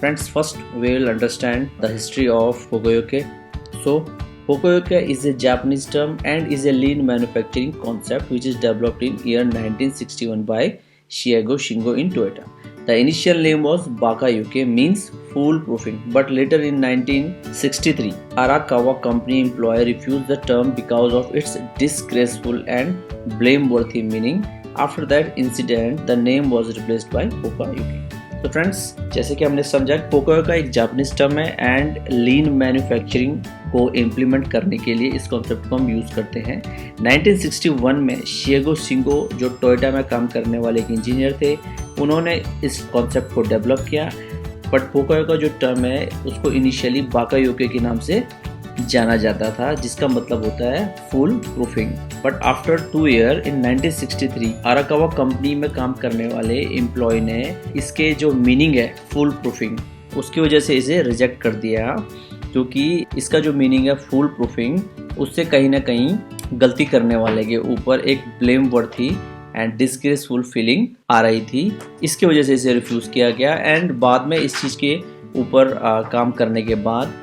Friends, first we will understand the history of Poka-Yoke. So, Poka-Yoke is a Japanese term and is a lean manufacturing concept which is developed in year 1961 by Shigeru Shingo in Toyota. The initial name was Poka-Yoke, means foolproofing, but later in 1963, Arakawa company employee refused the term because of its disgraceful and blameworthy meaning. After that incident, the name was replaced by Poka-Yoke. तो friends, जैसे कि हमने समझा, पोका का एक Japanese term है and lean manufacturing को इम्प्लीमेंट करने के लिए इस कॉन्सेप्ट को हम यूज़ करते हैं। 1961 में शिगेरू शिंगो, जो टोयोटा में काम करने वाले एक इंजीनियर थे, उन्होंने इस कॉन्सेप्ट को डेवलप किया। बट पोका का जो टर्म है उसको इनिशियली पोका-योके के नाम से जाना जाता था, जिसका मतलब होता है fool proofing. But after 2 year in 1963 Arakawa company में काम करने वाले एम्प्लॉय ने इसके जो मीनिंग है फुल प्रूफिंग, उसकी वजह से इसे रिजेक्ट कर दिया, क्योंकि इसका जो मीनिंग है फुल प्रूफिंग, उससे कहीं ना कहीं गलती करने वाले के ऊपर एक blameworthy and disgraceful feeling आ रही थी। इसकी वजह से इसे रिफ्यूज किया गया एंड बाद में इस चीज़ के ऊपर काम करने के बाद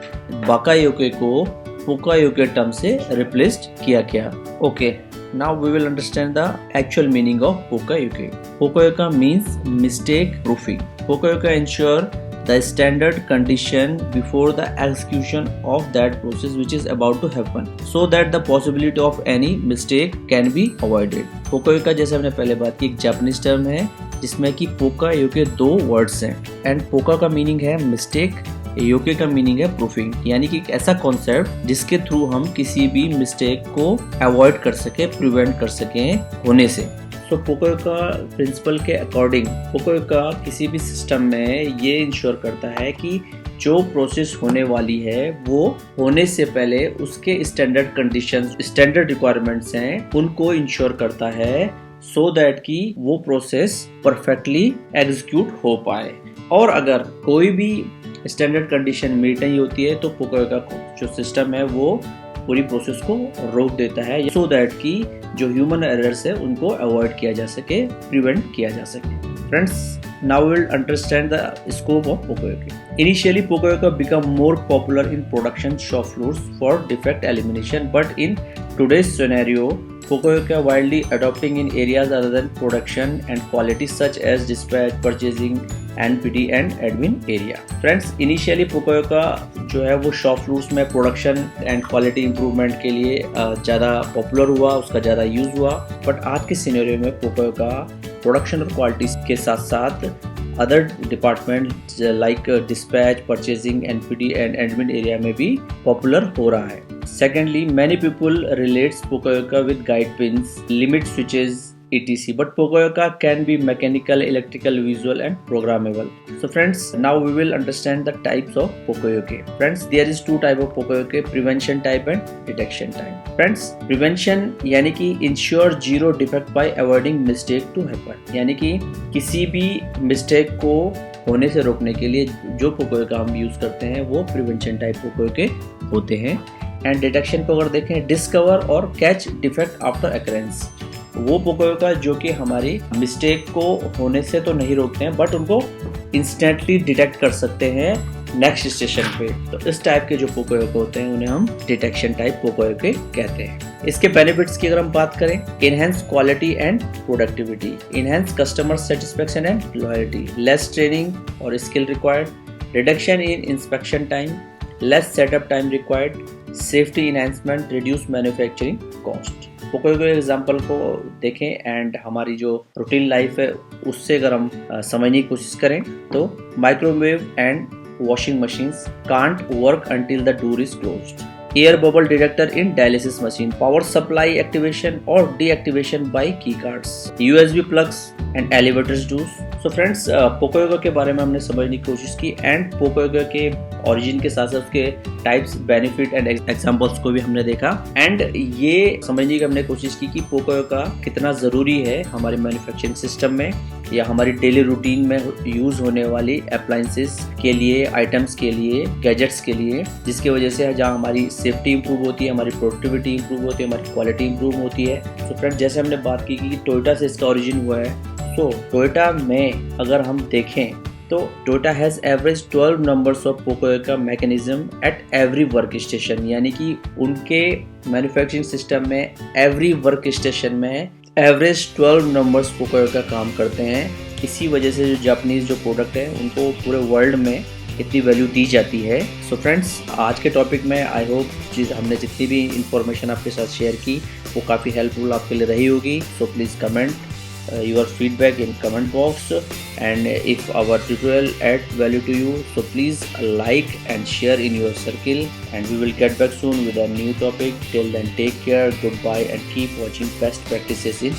पोका-योके को पोका-योके टर्म से रिप्लेस्ड किया गया। Okay, now we will understand the actual meaning of Poka-Yoke. Poka-Yoke means mistake proofing. Poka-Yoke ensure the standard condition before the execution of that process which is about to happen, so that the possibility of any mistake can be avoided. Poka-Yoke, जैसे हमने पहले बात की, एक Japanese term है जिसमें कि पोका-योके 2 words हैं एंड पोका का मीनिंग है मिस्टेक, योके का मीनिंग है प्रूफिंग, यानी कि एक ऐसा कॉन्सेप्ट जिसके थ्रू हम किसी भी मिस्टेक को अवॉइड कर सके, प्रिवेंट कर सके होने से। सो पोका-योके प्रिंसिपल के अकॉर्डिंग पोका-योके किसी भी सिस्टम में ये इंश्योर करता है कि जो प्रोसेस होने वाली है वो होने से पहले उसके स्टैंडर्ड कंडीशंस, स्टैंडर्ड रिक्वायरमेंट्स हैं, उनको इंश्योर करता है, सो दैट कि वो प्रोसेस परफेक्टली एग्जीक्यूट हो पाए। और अगर कोई भी स्टैंडर्ड कंडीशन मीट नहीं होती है तो पोका-योके जो सिस्टम है वो पूरी प्रोसेस को रोक देता है, सो दैट कि जो ह्यूमन एरर्स है उनको अवॉइड किया जा सके, प्रिवेंट किया जा सके। Friends, now we will understand the scope of Poka-Yoke. Initially, Poka-Yoke became more popular in production shop floors for defect elimination, but in today's scenario, Poka-Yoke widely adopting in areas other than production and quality such as dispatch, purchasing, NPD and admin area. Friends, initially Poka-Yoke जो है वो shop floors में production and quality improvement के लिए ज़्यादा popular हुआ, उसका ज़्यादा यूज़ हुआ। बट आज के सिनेरियो में Poka-Yoke प्रोडक्शन और क्वालिटी के साथ साथ other department like dispatch, purchasing, NPD and admin area में भी पॉपुलर हो रहा है। Secondly, many people relates Poka-Yoke with guide pins, limit switches, etc. But Poka-Yoke can be mechanical, electrical, visual and programmable. So friends, now we will understand the types of Poka-Yoke. Friends, there is 2 type of Poka-Yoke, prevention type and detection type. Friends, prevention यानी कि ensure zero defect by avoiding mistake to happen, यानी कि किसी भी mistake को होने से रोकने के लिए जो Poka-Yoke हम यूज करते हैं वो प्रिवेंशन टाइप Poka-Yoke होते हैं। एंड डिटेक्शन को अगर देखें, डिस्कवर और कैच डिफेक्ट आफ्टर अकरेंस, वो Poka-Yoke जो कि हमारी मिस्टेक को होने से तो नहीं रोकते हैं बट उनको इंस्टेंटली डिटेक्ट कर सकते हैं नेक्स्ट स्टेशन पे। तो इस टाइप के जो Poka-Yoke होते हैं उन्हें हम डिटेक्शन टाइप Poka-Yoke कहते हैं। इसके बेनिफिट्स की अगर हम बात करें, enhance quality and productivity, enhance customer satisfaction and loyalty, less training और skill required, reduction in inspection time, less setup time required, safety enhancement, reduce manufacturing cost. Poka-Yoke example को देखें एंड हमारी जो रूटीन लाइफ है उससे अगर हम समझने की कोशिश करें तो microwave and washing machines can't work until the door is closed. Air bubble detector in dialysis machine, power supply activation or deactivation by keycards, USB plugs and elevators doors. So friends, Poka-Yoke के बारे में हमने समझने की कोशिश की and Poka-Yoke के origin के साथ साथ उसके टाइप्स, बेनिफिट एंड एग्जांपल्स को भी हमने देखा एंड ये समझने की हमने कोशिश की कि Poka-Yoke कितना ज़रूरी है हमारे मैन्युफैक्चरिंग सिस्टम में या हमारी डेली रूटीन में यूज़ होने वाली अप्लायंसेस के लिए, आइटम्स के लिए, गैजेट्स के लिए, जिसकी वजह से जहाँ हमारी सेफ्टी इंप्रूव होती है, हमारी प्रोडक्टिविटी इंप्रूव होती है, हमारी क्वालिटी इंप्रूव होती है। सो फ्रेंड्स, जैसे हमने बात की कि टोयोटा से इसका ओरिजिन हुआ है, तो टोयोटा में अगर हम देखें तो Toyota has average 12 numbers of poka yoke mechanism at every work station, यानी कि उनके मैन्युफैक्चरिंग सिस्टम में एवरी वर्क स्टेशन में एवरेज 12 नंबर्स पोकायोके काम करते हैं। इसी वजह से जो जापानीज़ जो प्रोडक्ट है उनको पूरे वर्ल्ड में इतनी वैल्यू दी जाती है। सो फ्रेंड्स, आज के टॉपिक में आई होप हमने जितनी भी इंफॉर्मेशन आपके साथ शेयर की वो काफ़ी हेल्पफुल आपके लिए रही होगी। So please comment your feedback in comment box, and if our tutorial add value to you, so please like and share in your circle, and we will get back soon with a new topic. Till then, take care, goodbye, and keep watching best practices in